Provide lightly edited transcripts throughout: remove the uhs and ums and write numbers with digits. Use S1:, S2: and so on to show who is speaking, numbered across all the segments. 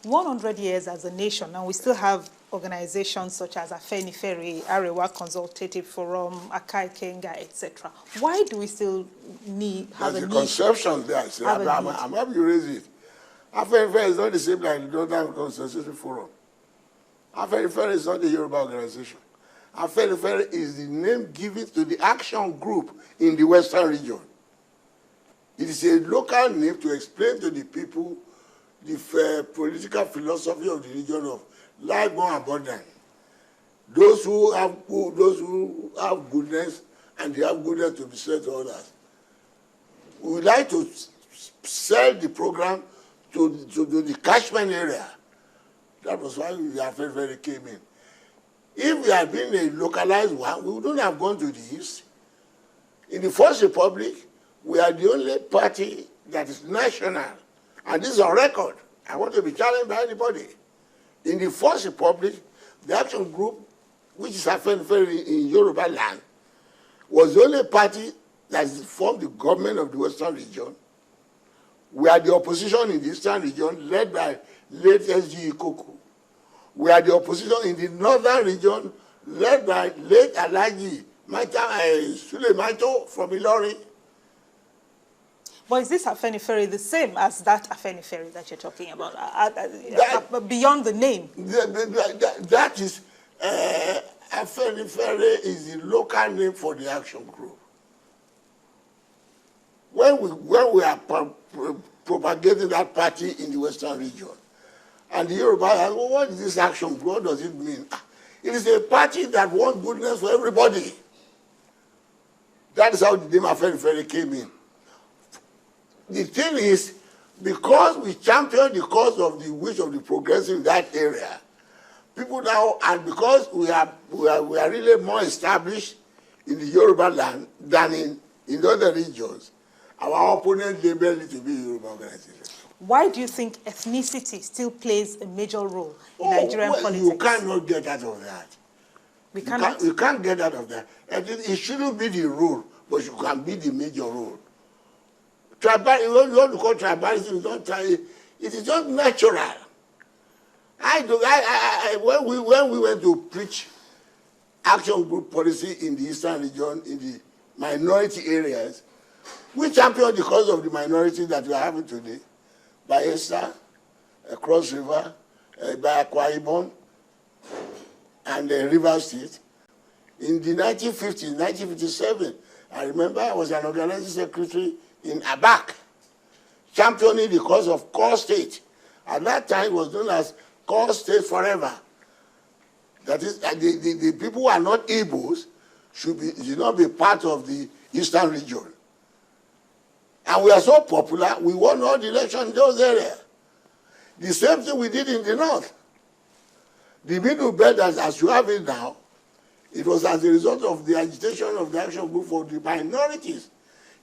S1: 100 years as a nation, and we still have organizations such as Afenifere, Arewa Consultative Forum, Akai Kenga, etc. Why do we still have a need?
S2: There's a conception there. I'm happy you raise it. Afenifere is not the same like the Northern Consultative Forum. Afenifere is not a Yoruba organization. Afenifere is the name given to the action group in the Western region. It is a local name to explain to the people the political philosophy of the region of life more abundant. Those who have goodness, and they have goodness to be said to others. We would like to sell the program to the catchment area. That was why the Afenifere came in. If we had been a localized one, we wouldn't have gone to the east. In the First Republic, we are the only party that is national. And this is on record. I want to be challenged by anybody. In the First Republic, the action group, which is Afenifere in Yoruba land, was the only party that formed the government of the Western region. We are the opposition in the Eastern region, led by late S.G. Ikoku. We are the opposition in the Northern region, led by late Alhaji Sule Maito from Ilori.
S1: But is this Afenifere the same as that Afenifere that you're talking about, beyond the name?
S2: That is, Afenifere is the local name for the action group. When we are propagating that party in the Western region, and the Yoruba ask, well, what is this action group? What does it mean? It is a party that wants goodness for everybody. That is how the name Afenifere came in. The thing is, because we champion the cause of the wish of the progressive in that area, people now, and because we are really more established in the Yoruba land than in other regions, our opponents label it to be a Yoruba organization.
S1: Why do you think ethnicity still plays a major role in Nigerian politics?
S2: You cannot get out of that.
S1: We cannot?
S2: You can't get out of that. It shouldn't be the rule, but you can be the major rule. Tribal, you want to call tribalism, don't try it. It is just natural. When we went to preach action group policy in the Eastern region, in the minority areas, we championed the cause of the minorities that we are having today. By Esther, Cross River, by Akwa Ibom, and River State. In the 1950s, 1957, I remember I was an organizing secretary in Abak, championing the cause of Core State. At that time, it was known as Core State Forever. That is, the people who are not Igbos should not be part of the Eastern region. And we are so popular, we won all the elections in those areas. The same thing we did in the North. The Middle Belt, as you have it now, it was as a result of the agitation of the action group for the minorities.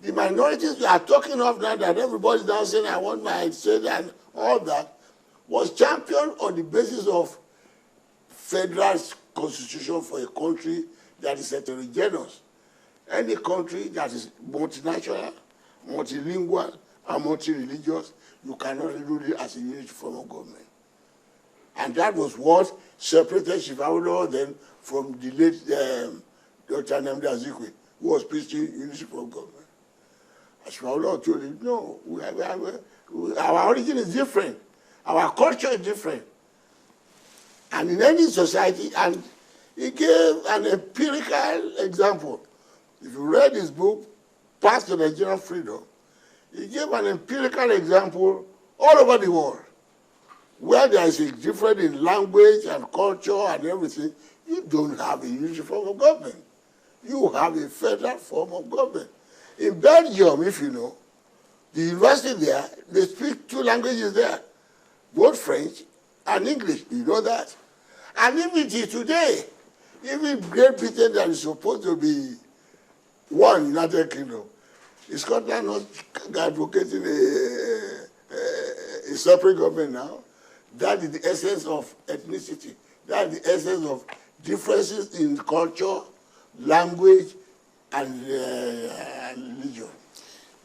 S2: The minorities we are talking of now, that everybody's now saying, I want my state and all that, was championed on the basis of federal constitution for a country that is heterogeneous. Any country that is multinational, multilingual, and multi-religious, you cannot do it as a unit form of government. And that was what separated Shifawolo then from the late Dr. Nnamdi Azikiwe, who was preaching unity form of government. And Shifawolo told him, no, our origin is different. Our culture is different. And in any society, and he gave an empirical example. If you read his book, Path to Nigerian Freedom, he gave an empirical example all over the world, where there is a difference in language and culture and everything. You don't have a unity form of government. You have a federal form of government. In Belgium, if you know, the university there, they speak two languages there, both French and English. You know that? And even today, even Great Britain that is supposed to be one United Kingdom, is Scotland not advocating a separate government now? That is the essence of ethnicity. That is the essence of differences in culture, language, and religion.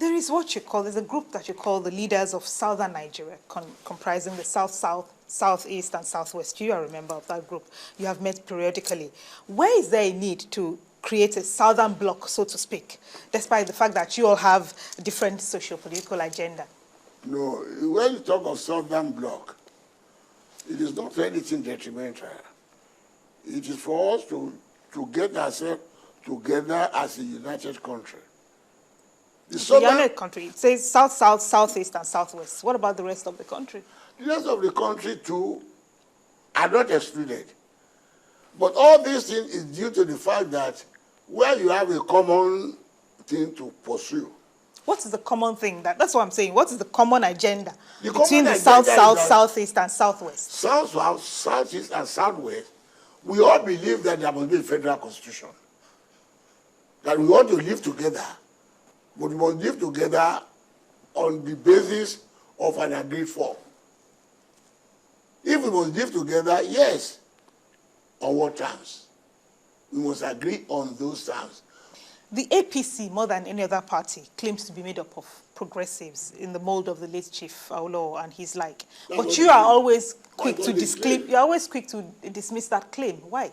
S1: There is what you call, there's a group that you call the leaders of southern Nigeria, comprising the south, southeast, and southwest. You are a member of that group. You have met periodically. Where is there a need to create a southern bloc, so to speak, despite the fact that you all have a different socio-political agenda?
S2: No, when you talk of southern bloc, it is not anything detrimental. It is for us to get ourselves together as a united country.
S1: The united country, it says south, southeast, and southwest. What about the rest of the country?
S2: The rest of the country, too, are not excluded. But all these things is due to the fact that where you have a common thing to pursue.
S1: What is the common thing? That's what I'm saying. What is the common agenda between the
S2: agenda
S1: south, southeast, and southwest?
S2: South, southeast, and southwest, we all believe that there must be a federal constitution. That we want to live together, but we must live together on the basis of an agreed form. If we must live together, yes, on what terms? We must agree on those terms.
S1: The APC, more than any other party, claims to be made up of progressives in the mold of the late Chief Aulo and his like. But you are always quick to disclaim. You're always quick to dismiss that claim. Why?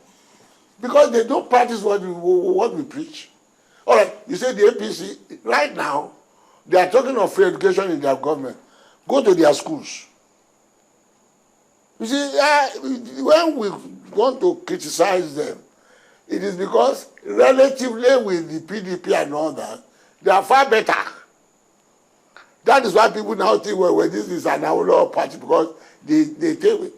S2: Because they don't practice what we preach. All right, you say the APC, right now, they are talking of free education in their government. Go to their schools. You see, when we want to criticize them, it is because relatively with the PDP and all that, they are far better. That is why people now think, well, this is an Aulo party, because they take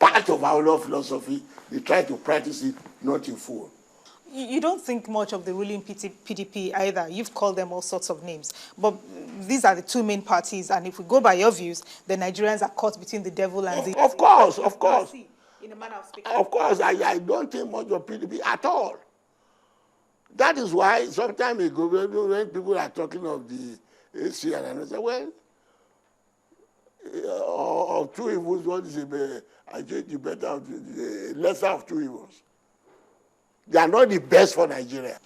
S2: part of Aulo philosophy, they try to practice it, not in full.
S1: You don't think much of the ruling PDP either. You've called them all sorts of names. But these are the two main parties, and if we go by your views, the Nigerians are caught between the devil and the...
S2: Of course.
S1: In a manner of speaking.
S2: Of course, I don't think much of PDP at all. That is why sometimes when people are talking of the AC, and I say, well, of two evils, what is it? I think the better of the lesser of two evils. They are not the best for Nigeria.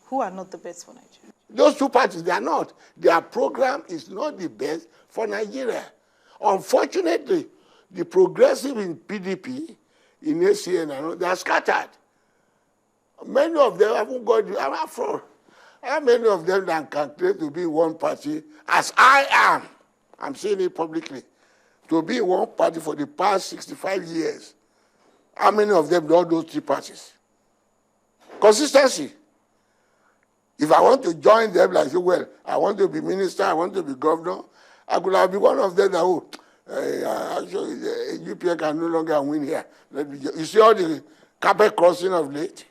S1: Who are not the best for Nigeria?
S2: Those two parties, they are not. Their program is not the best for Nigeria. Unfortunately, the progressive in PDP, in ACN, they are scattered. Many of them haven't got how many of them that can claim to be one party, as I am, I'm saying it publicly, to be one party for the past 65 years? How many of them do those three parties? Consistency. If I want to join them, like, well, I want to be minister, I want to be governor, I could have been one of them that, actually, the UPA can no longer win here. You see all the carpet crossing of late?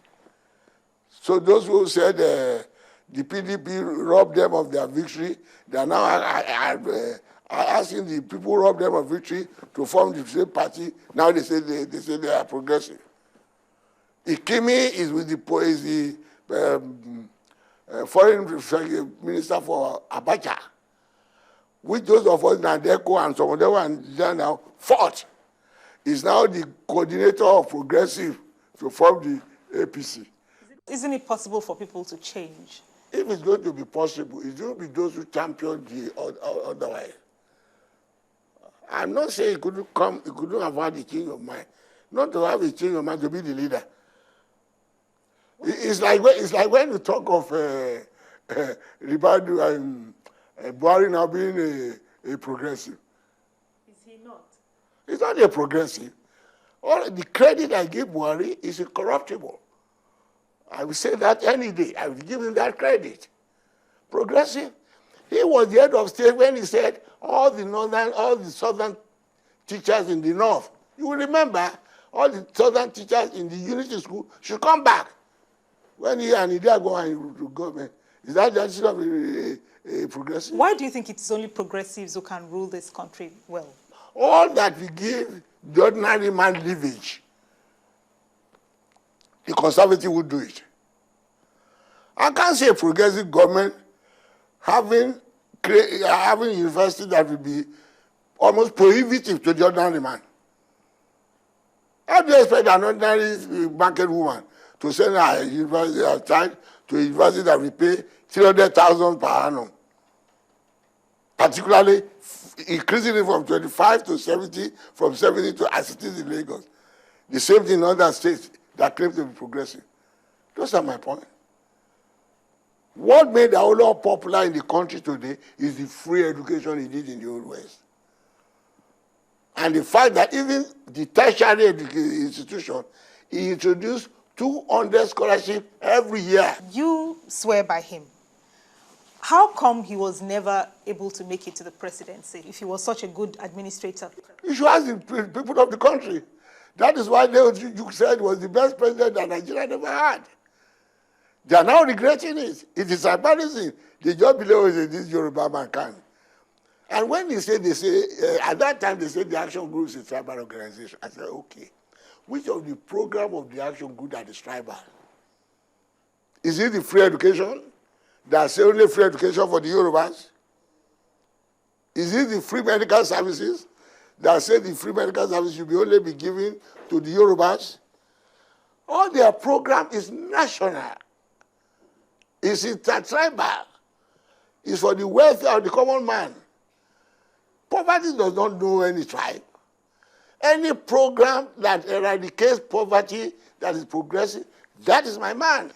S2: So those who said the PDP robbed them of their victory, they are now asking the people who robbed them of victory to form the same party. Now they say they are progressive. Ikimi is with the foreign minister for Abacha, which those of us, Nadeko and some of them are now fought. Is now the coordinator of progressive to form the APC.
S1: Isn't it possible for people to change?
S2: If it's going to be possible, it's going to be those who champion the otherwise. I'm not saying it couldn't have had a change of mind. Not to have a change of mind, to be the leader. It's like when you talk of Ribadu and Buhari now being a progressive.
S1: Is he not?
S2: He's not a progressive. All the credit I give Buhari is incorruptible. I will say that any day. I will give him that credit. Progressive. He was the head of state when he said all the southern teachers in the north. You will remember all the southern teachers in the unity school should come back. When he and Ida go to government, is that just not a progressive?
S1: Why do you think it's only progressives who can rule this country well?
S2: All that we give the ordinary man leverage, the conservative will do it. I can't say a progressive government having university that will be almost prohibitive to the ordinary man. How do you expect an ordinary market woman to send her child to a university that will pay 300,000 per annum? particularly increasing it from 25 to 70, from 70 to as it is in Lagos. The same thing in other states that claim to be progressive. Those are my point. What made Awolowo popular in the country today is the free education he did in the Old West. And the fact that even the tertiary institution, he introduced 200 scholarships every year.
S1: You swear by him. How come he was never able to make it to the presidency if he was such a good administrator?
S2: You should ask the people of the country. That is why you said was the best president that Nigeria never had. They are now regretting it. It is embarrassing. They just believe this Yoruba man can. And when they say, at that time they said the action group is a tribal organization. I said, okay. Which of the program of the action group that is tribal? Is it the free education? That's only free education for the Yorubas? Is it the free medical services? That say the free medical service should be only be given to the Yorubas? All their program is national. It's intertribal. It's for the welfare of the common man. Poverty does not know any tribe. Any program that eradicates poverty, that is progressive, that is my man.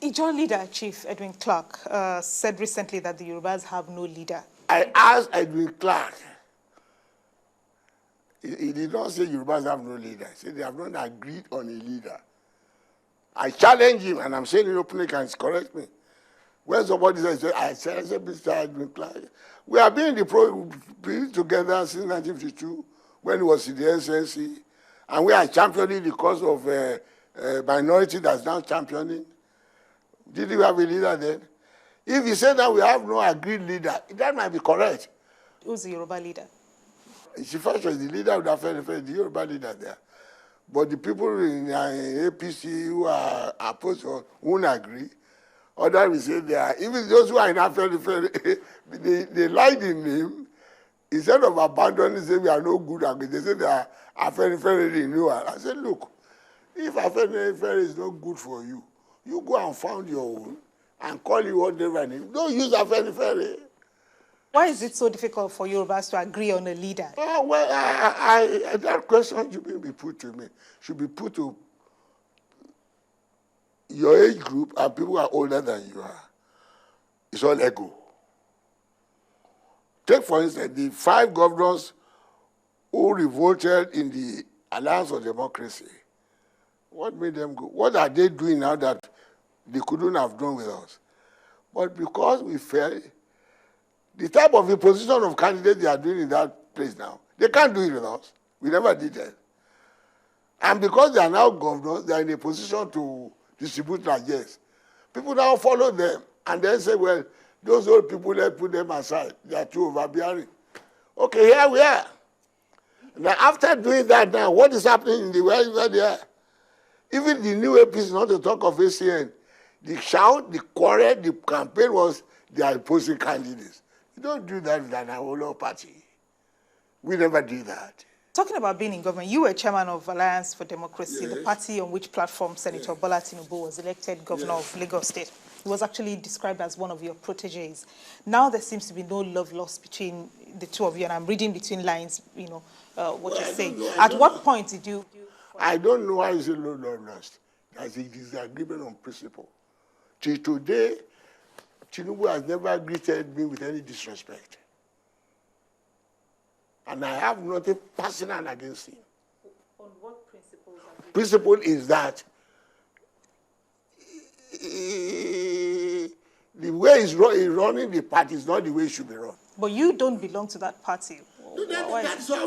S1: Ijaw leader, Chief Edwin Clark, said recently that the Yorubas have no leader.
S2: I asked Edwin Clark. He did not say Yorubas have no leader. He said they have not agreed on a leader. I challenge him, and I'm saying it openly, can correct me. When somebody says, I said, Mr. Edwin Clark, we have been in the together since 1952, when he was in the SNC, and we are championing the cause of minority that's now championing. Did we have a leader then? If he said that we have no agreed leader, that might be correct.
S1: Who's the Yoruba leader?
S2: First was the leader of the Yoruba leader there. But the people in APC who are opposed won't agree. Others will say they are, even those who are in Afenifere, they lied in him. Instead of abandoning, say we are no good, they say they are Afenifere renewal. I said, look, if Afenifere is not good for you, you go and found your own and call you whatever name. Don't use Afenifere.
S1: Why is it so difficult for Yorubas to agree on a leader?
S2: Oh, well, that question should be put to me. Should be put to your age group and people who are older than you are. It's all ego. Take, for instance, the 5 governors who revolted in the Alliance for Democracy. What made them go? What are they doing now that they couldn't have done with us? But because we failed, the type of imposition of candidates they are doing in that place now, they can't do it with us. We never did that. And because they are now governors, they are in a position to distribute largesse. People now follow them and then say, well, those old people, let's put them aside. They are too overbearing. Okay, here we are. Now, after doing that now, what is happening in the world there? Even the new APC, not to talk of ACN, the shout, the quarrel, the campaign was they are opposing candidates. You don't do that with an Awolowo party. We never do that.
S1: Talking about being in government, you were chairman of Alliance for Democracy,
S2: Yes.
S1: the party on which platform Senator Bola Tinubu was elected governor of Lagos State. He was actually described as one of your proteges. Now there seems to be no love lost between the two of you, and I'm reading between lines, you know, what you're saying. At what point did you...
S2: I don't know why you say no love lost. That's a disagreement on principle. Till today, Tinubu has never greeted me with any disrespect. And I have nothing personal against him.
S1: On what principles are you...
S2: Principle is that the way he's running the party is not the way it should be run.
S1: But you don't belong to that party.
S2: No, that's how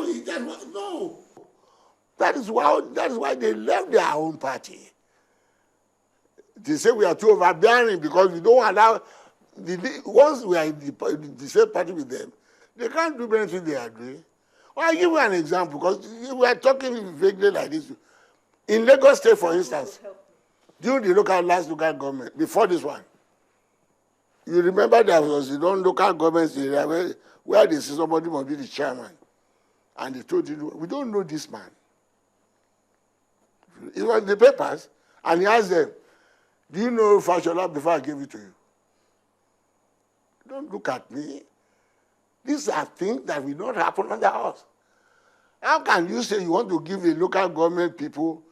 S2: no. That is why they left their own party. They say we are too overbearing because we don't allow, once we are in the same party with them, they can't do anything they agree. Well, I'll give you an example, because we are talking vaguely like this. In Lagos State, for instance, during the last local government, before this one, you remember there was the local government area where they say somebody must be the chairman. And they told you, we don't know this man. It was in the papers, and he asked them, do you know Fashola before I gave it to you? Don't look at me. These are things that will not happen under us. How can you say you want to give a local government people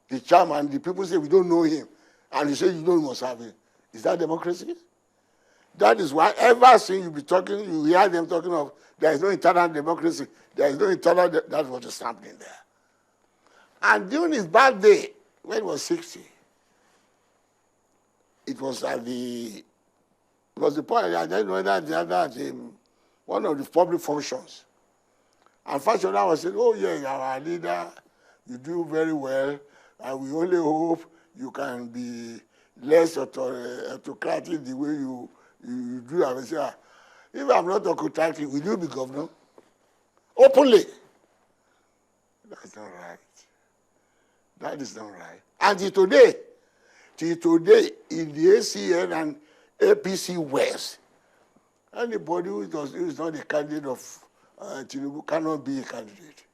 S2: the chairman, the people say we don't know him, and you say you don't must have him? Is that democracy? That is why ever since you be talking, you hear them talking of there is no internal democracy, there is no internal, that's what is happening there. And during his birthday, when he was 60, it was at the point, I don't know whether the other, one of the public functions. And Fashola was saying, oh yeah, you are our leader, you do very well, and we only hope you can be less autocratic the way you do. I say, if I'm not autocratic, will you be governor? Openly. That's not right. That is not right. And till today, in the ACN and APC West, anybody who is not a candidate of Tinubu cannot be a candidate.